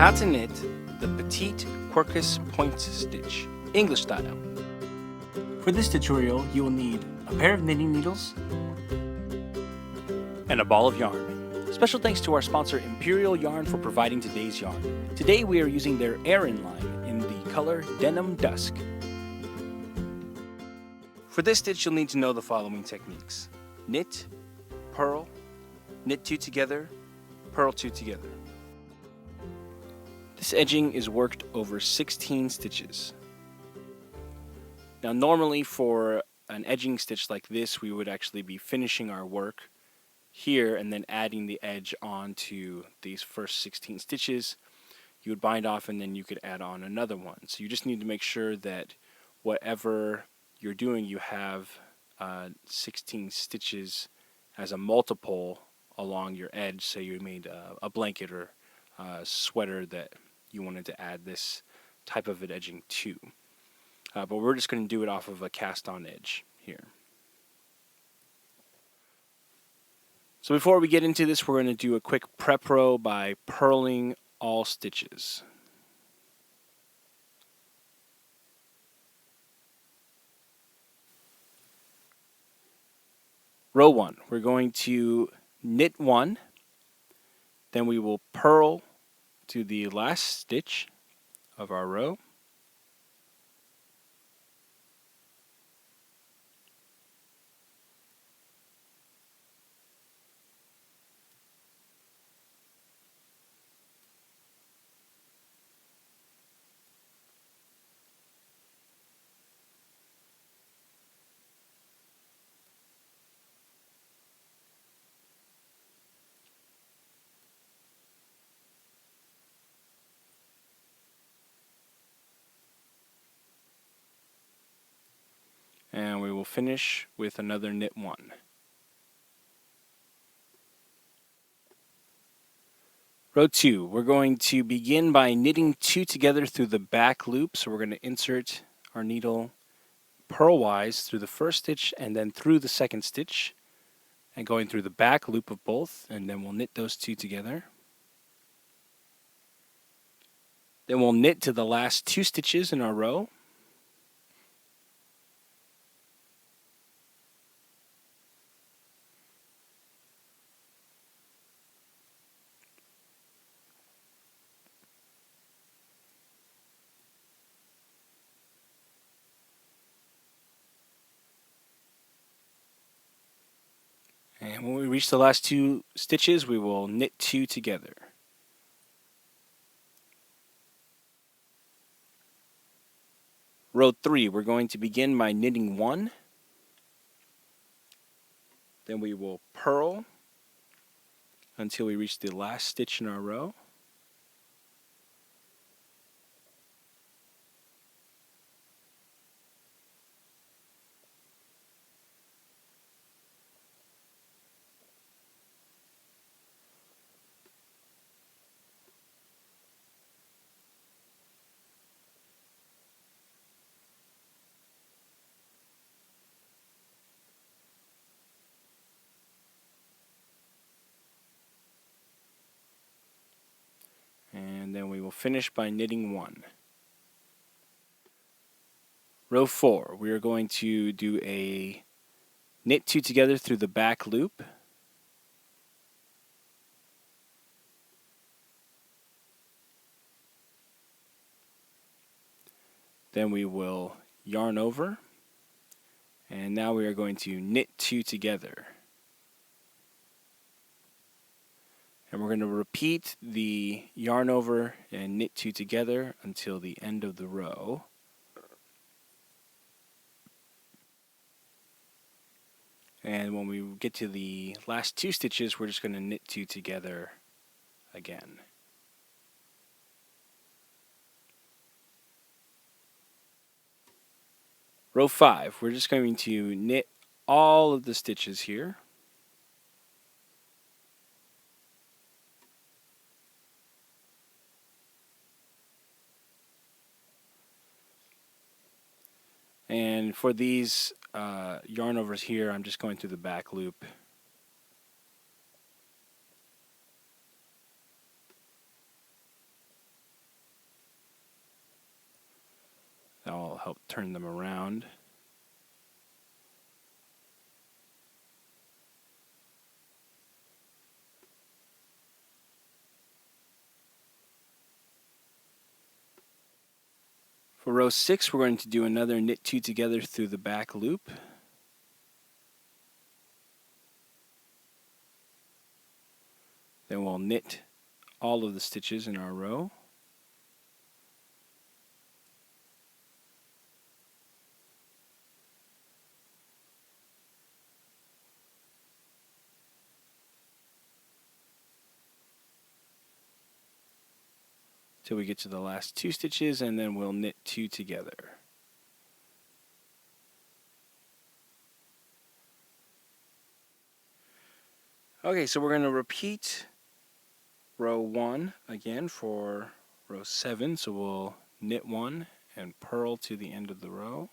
How to knit the Petite Quercus point stitch, English style. For this tutorial, you will need a pair of knitting needles and a ball of yarn. Special thanks to our sponsor Imperial Yarn for providing today's yarn. Today we are using their Aran line in the color Denim Dusk. For this stitch, you'll need to know the following techniques: knit, purl, knit two together, purl two together. This edging is worked over 16 stitches. Now normally for an edging stitch like this, we would actually be finishing our work here and then adding the edge onto these first 16 stitches. You would bind off and then you could add on another one. So you just need to make sure that whatever you're doing, you have 16 stitches as a multiple along your edge. Say you made a blanket or a sweater that you wanted to add this type of an edging to. But we're just going to do it off of a cast on edge here. So before we get into this, we're going to do a quick prep row by purling all stitches. Row 1, we're going to knit 1, then we will purl to the last stitch of our row. And we will finish with another knit 1. Row 2, we're going to begin by knitting 2 together through the back loop. So we're going to insert our needle purlwise through the first stitch and then through the second stitch, and going through the back loop of both, and then we'll knit those 2 together. Then we'll knit to the last 2 stitches in our row. And when we reach the last 2 stitches, we will knit 2 together. Row 3, we're going to begin by knitting 1. Then we will purl until we reach the last stitch in our row. And then we will finish by knitting 1. Row 4, we are going to do a knit 2 together through the back loop. Then we will yarn over, and now we are going to knit 2 together. And we're going to repeat the yarn over and knit 2 together until the end of the row. And when we get to the last 2 stitches, we're just going to knit 2 together again. Row 5, we're just going to knit all of the stitches here. And for these yarn overs here, I'm just going through the back loop. help turn them around. For row 6, we're going to do another knit 2 together through the back loop. Then we'll knit all of the stitches in our row. Till we get to the last 2 stitches, and then we'll knit 2 together. Okay, so we're going to repeat row 1 again for row 7. So we'll knit 1 and purl to the end of the row.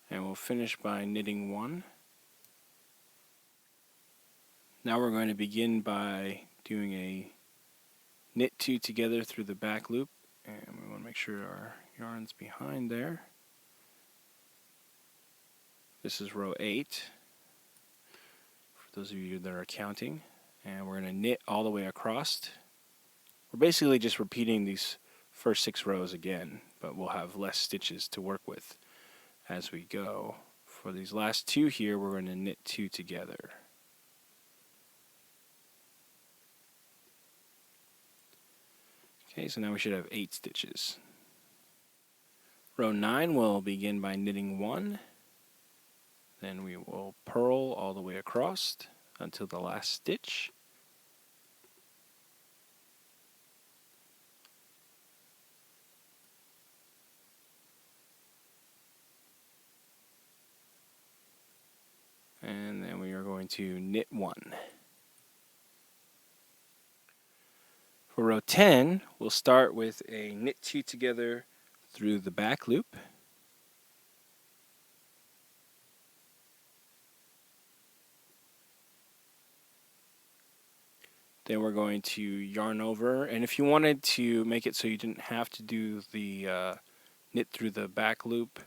And we'll finish by knitting 1. Now we're going to begin by doing a knit 2 together through the back loop, and we want to make sure our yarn's behind there. This is row 8 for those of you that are counting, and we're going to knit all the way across. We're basically just repeating these first 6 rows again, but we'll have less stitches to work with as we go. For these last 2 here, we're going to knit 2 together. Okay, so now we should have 8 stitches. Row 9 will begin by knitting 1. Then we will purl all the way across until the last stitch. And then we are going to knit 1. For row 10, we'll start with a knit 2 together through the back loop. Then we're going to yarn over, and if you wanted to make it so you didn't have to do the knit through the back loop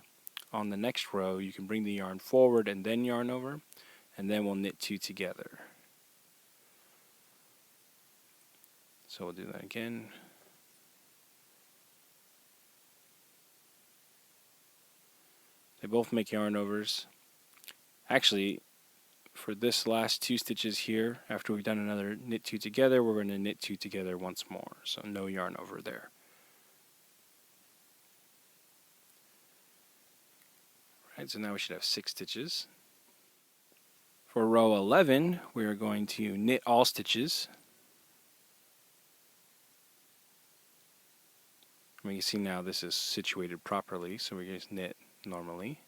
on the next row, you can bring the yarn forward and then yarn over, and then we'll knit 2 together. So we'll do that again. They both make yarn overs. Actually, for this last 2 stitches here, after we've done another knit 2 together, we're going to knit 2 together once more, so no yarn over there. Right, so now we should have 6 stitches. For row 11, we are going to knit all stitches. You can see now this is situated properly, so we just knit normally.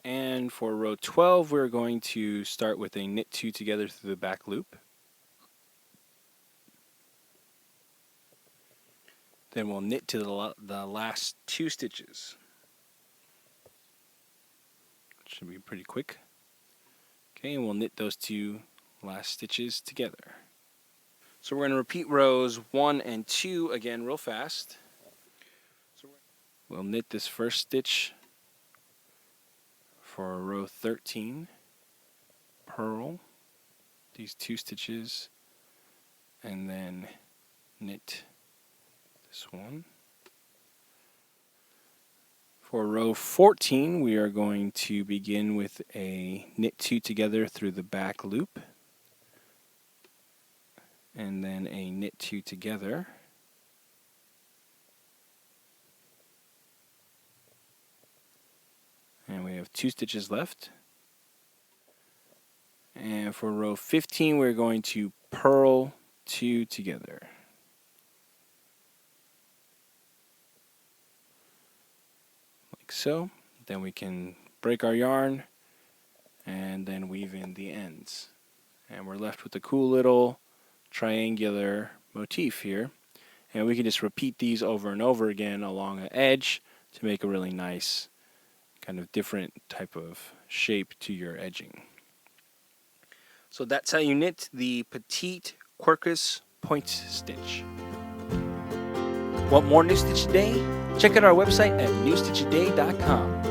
And for row 12, we're going to start with a knit 2 together through the back loop. Then we'll knit to the last 2 stitches. Should be pretty quick. Okay, and we'll knit those 2 last stitches together. So we're going to repeat rows 1 and 2 again real fast. So we'll knit this first stitch for row 13, purl these 2 stitches, and then knit this one. For row 14, we are going to begin with a knit 2 together through the back loop, and then a knit 2 together. And we have 2 stitches left. And for row 15, we're going to purl 2 together. like so. Then we can break our yarn and then weave in the ends. And we're left with a cool little triangular motif here. And we can just repeat these over and over again along an edge to make a really nice kind of different type of shape to your edging. So that's how you knit the Petite Quercus point stitch. Want more New Stitch a Day? Check out our website at newstitchaday.com.